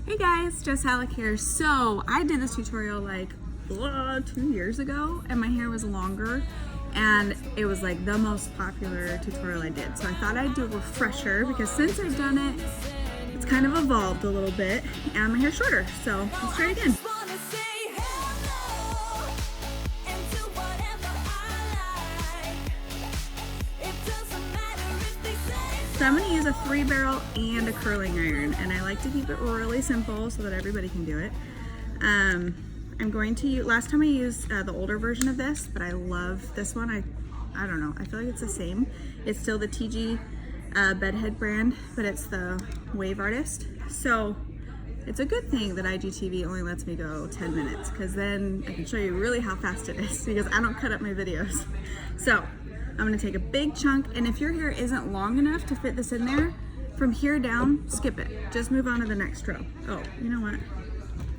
Hey guys, Jess Hallock here. So I did this tutorial like 2 years ago and my hair was longer and it was like the most popular tutorial I did. So I thought I'd do a refresher because since I've done it, it's kind of evolved a little bit and my hair's shorter. So let's try it again. So I'm going to use a 3-barrel and a curling iron, and I like to keep it really simple so that everybody can do it. I'm going to use, last time I used the older version of this, but I love this one. I don't know, I feel like it's the same. It's still the TG Bedhead brand, but it's the Wave Artist. So it's a good thing that IGTV only lets me go 10 minutes, because then I can show you really how fast it is, because I don't cut up my videos. So I'm gonna take a big chunk, and if your hair isn't long enough to fit this in there, from here down, skip it. Just move on to the next row. Oh, you know what?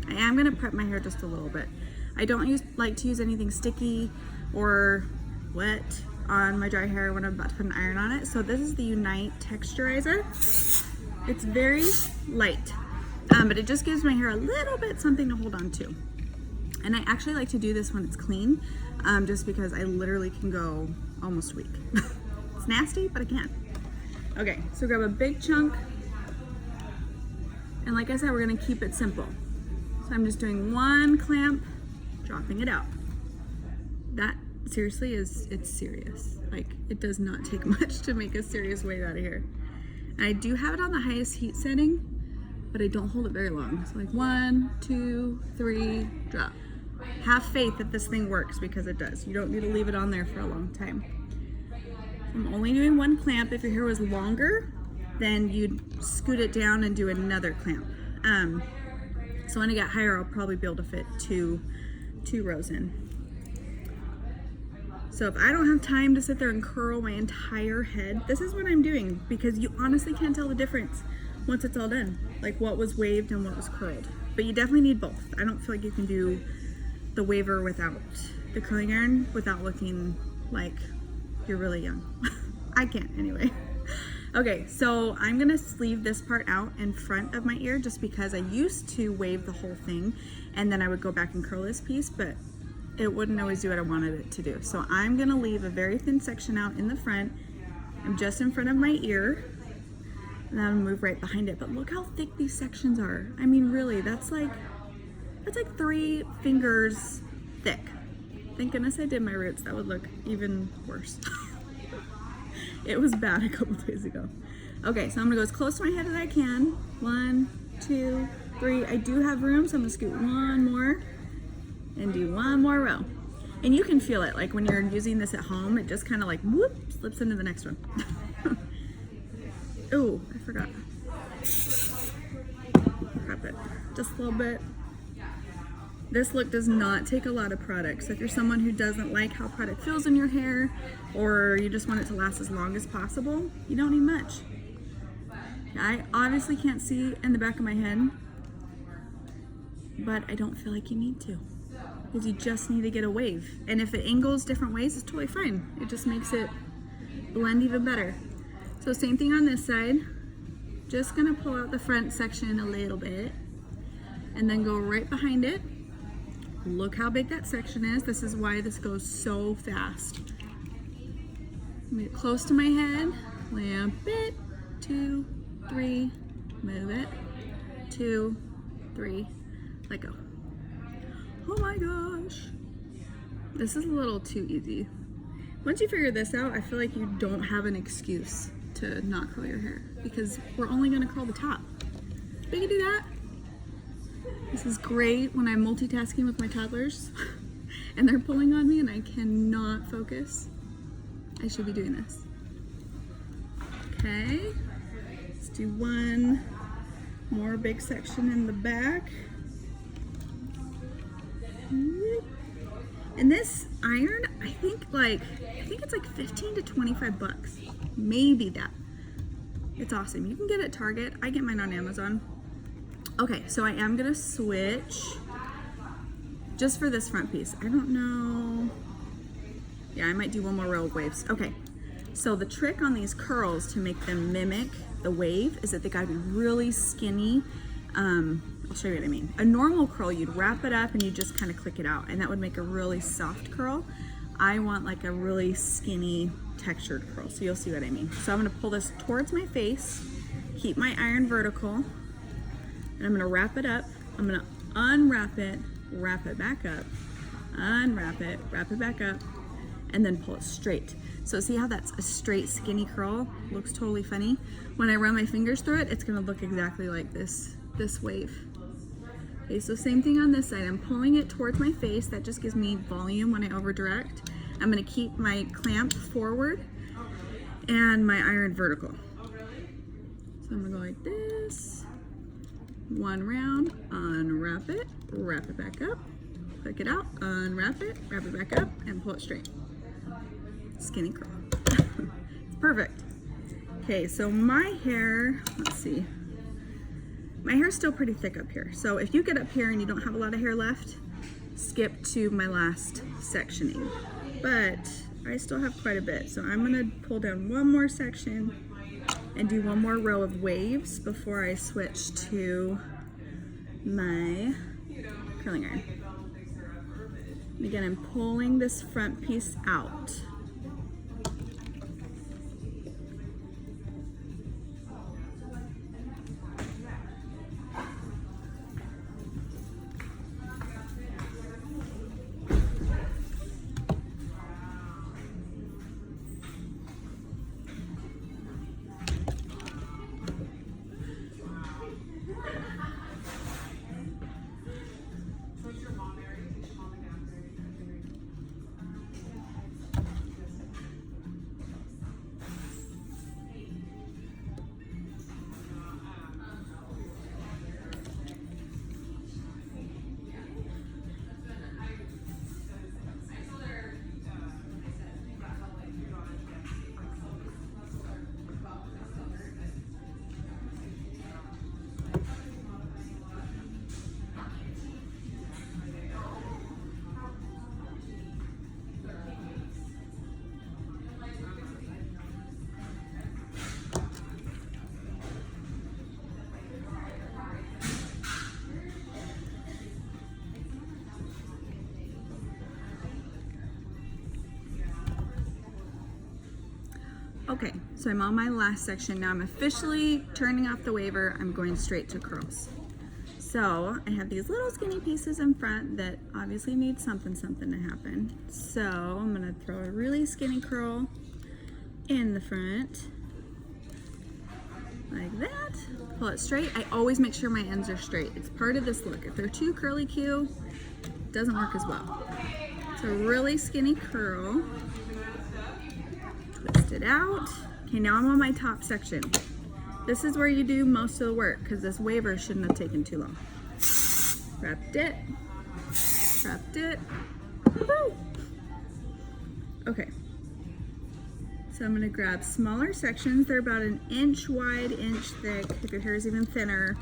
I am gonna prep my hair just a little bit. I don't like to use anything sticky or wet on my dry hair when I'm about to put an iron on it. So this is the Unite Texturizer. It's very light, but it just gives my hair a little bit something to hold on to. And I actually like to do this when it's clean, just because I literally can go almost a week. It's nasty, but I can. Okay, so grab a big chunk. And like I said, we're gonna keep it simple. So I'm just doing one clamp, dropping it out. That seriously it's serious. Like, it does not take much to make a serious wave out of here. And I do have it on the highest heat setting, but I don't hold it very long. So like 1, 2, 3, drop. Have faith that this thing works, because it does. You don't need to leave it on there for a long time. I'm only doing one clamp. If your hair was longer, then you'd scoot it down and do another clamp. So when I get higher, I'll probably be able to fit two rows in. So if I don't have time to sit there and curl my entire head, this is what I'm doing, because you honestly can't tell the difference once it's all done, like what was waved and what was curled. But you definitely need both. I don't feel like you can do the waver without the curling iron without looking like you're really young. I can't anyway. Okay, so I'm gonna leave this part out in front of my ear just because I used to wave the whole thing and then I would go back and curl this piece, but it wouldn't always do what I wanted it to do. So I'm gonna leave a very thin section out in the front. I'm just in front of my ear, and then I'm gonna move right behind it. But look how thick these sections are. I mean, really, that's like 3 fingers thick. Thank goodness I did my roots. That would look even worse. It was bad a couple days ago. Okay, so I'm gonna go as close to my head as I can. 1, 2, 3. I do have room, so I'm gonna scoot one more and do one more row. And you can feel it, like when you're using this at home, it just kind of like whoop, slips into the next one. Oh, I forgot. Prep it just a little bit. This look does not take a lot of product. So if you're someone who doesn't like how product feels in your hair, or you just want it to last as long as possible, you don't need much. I obviously can't see in the back of my head, but I don't feel like you need to, because you just need to get a wave. And if it angles different ways, it's totally fine. It just makes it blend even better. So same thing on this side. Just gonna pull out the front section a little bit and then go right behind it. Look how big that section is. This is why this goes so fast. Get it close to my head, clamp it, 2, 3, move it, 2, 3, let go. Oh my gosh. This is a little too easy. Once you figure this out, I feel like you don't have an excuse to not curl your hair, because we're only gonna curl the top. We can do that. This is great when I'm multitasking with my toddlers and they're pulling on me and I cannot focus. I should be doing this. Okay, let's do one more big section in the back. And this iron, I think it's like 15 to 25 bucks. Maybe that. It's awesome. You can get it at Target. I get mine on Amazon. Okay, so I am gonna switch just for this front piece. I don't know. Yeah, I might do one more row of waves. Okay, so the trick on these curls to make them mimic the wave is that they gotta be really skinny I'll show you what I mean. A normal curl, you'd wrap it up and you just kind of click it out, and that would make a really soft curl. I want like a really skinny textured curl, so you'll see what I mean. So I'm gonna pull this towards my face, keep my iron vertical, and I'm gonna wrap it up. I'm gonna unwrap it, wrap it back up, unwrap it, wrap it back up, and then pull it straight. So see how that's a straight skinny curl? Looks totally funny. When I run my fingers through it, it's gonna look exactly like this wave. Okay, so same thing on this side. I'm pulling it towards my face. That just gives me volume when I over direct. I'm gonna keep my clamp forward and my iron vertical. So I'm gonna go like this. One round, unwrap it, wrap it back up, click it out, unwrap it, wrap it back up, and pull it straight. Skinny curl. It's perfect. Okay, so my hair, let's see. My hair's still pretty thick up here. So if you get up here and you don't have a lot of hair left, skip to my last sectioning. But I still have quite a bit. So I'm gonna pull down one more section and do one more row of waves before I switch to my curling iron. And again, I'm pulling this front piece out. Okay, so I'm on my last section. Now I'm officially turning off the waver. I'm going straight to curls. So I have these little skinny pieces in front that obviously need something to happen. So I'm gonna throw a really skinny curl in the front, like that. Pull it straight. I always make sure my ends are straight. It's part of this look. If they're too curly Q, it doesn't work as well. It's a really skinny curl. Twist it out. Okay, now I'm on my top section. This is where you do most of the work because this waver shouldn't have taken too long. Wrapped it. Wrapped it. Woo! Okay. So I'm gonna grab smaller sections. They're about an inch wide, inch thick. If your hair is even thinner,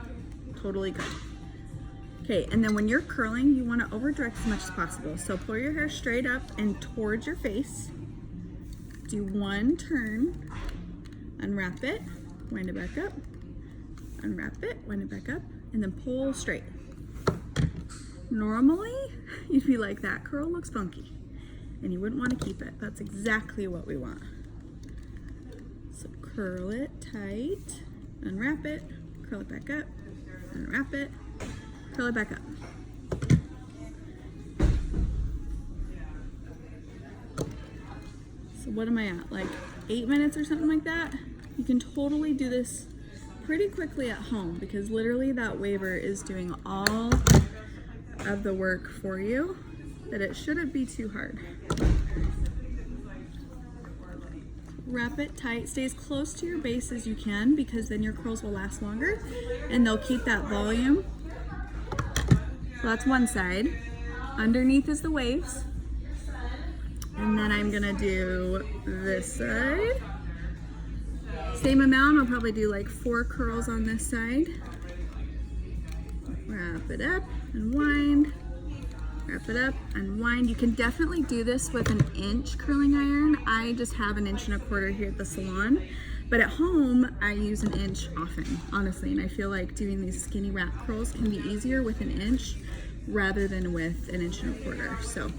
totally good. Okay, and then when you're curling, you wanna over direct as much as possible. So pull your hair straight up and towards your face. Do one turn, unwrap it, wind it back up, unwrap it, wind it back up, and then pull straight. Normally, you'd be like, that curl looks funky, and you wouldn't want to keep it. That's exactly what we want. So curl it tight, unwrap it, curl it back up, unwrap it, curl it back up. So what am I at, like 8 minutes or something like that? You can totally do this pretty quickly at home because literally that waver is doing all of the work for you, that it shouldn't be too hard. Wrap it tight, stay as close to your base as you can because then your curls will last longer and they'll keep that volume. So that's one side. Underneath is the waves. And then I'm gonna do this side. Same amount, I'll probably do like 4 curls on this side. Wrap it up and wind. Wrap it up and wind. You can definitely do this with an inch curling iron. I just have an 1.25 inches here at the salon, But at home, I use an inch often, honestly, and I feel like doing these skinny wrap curls can be easier with an inch rather than with an 1.25 inches. So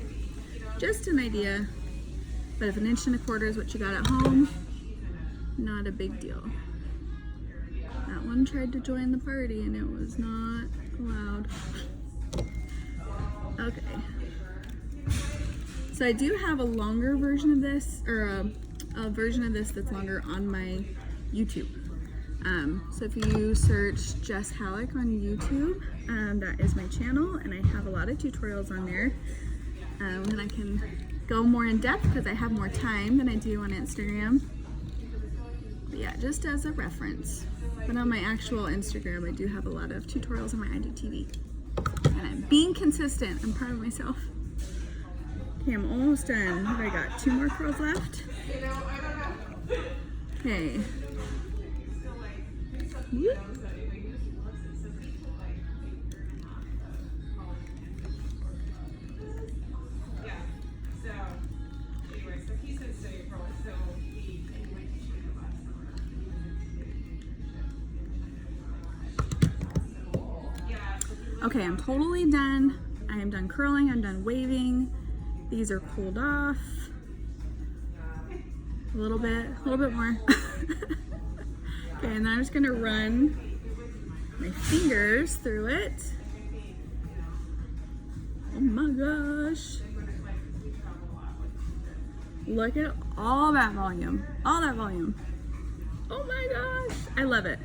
just an idea, but if an 1.25 inches is what you got at home, not a big deal. That one tried to join the party and it was not allowed. Okay. So I do have a longer version of this, or a version of this that's longer on my YouTube. So if you search Jess Hallock on YouTube, that is my channel, and I have a lot of tutorials on there. And I can go more in depth because I have more time than I do on Instagram. But yeah, just as a reference. But on my actual Instagram, I do have a lot of tutorials on my IGTV. And I'm being consistent. I'm proud of myself. Okay, I'm almost done. I got 2 more curls left. Okay. Whoop. Okay, I'm totally done. I am done curling, I'm done waving. These are cooled off. A little bit more. Okay, and then I'm just gonna run my fingers through it. Oh my gosh. Look at all that volume. All that volume. Oh my gosh. I love it.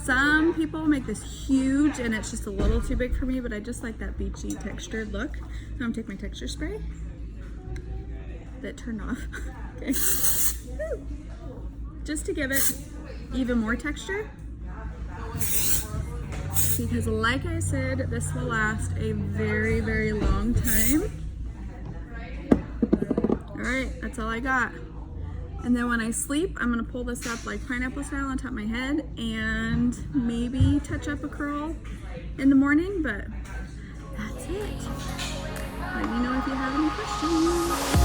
Some people make this huge and it's just a little too big for me, but I just like that beachy textured look. So I'm gonna take my texture spray. That turned off. Okay. Just to give it even more texture. Because like I said, this will last a very, very long time. All right, that's all I got. And then when I sleep, I'm gonna pull this up like pineapple style on top of my head and maybe touch up a curl in the morning, but that's it. Let me know if you have any questions.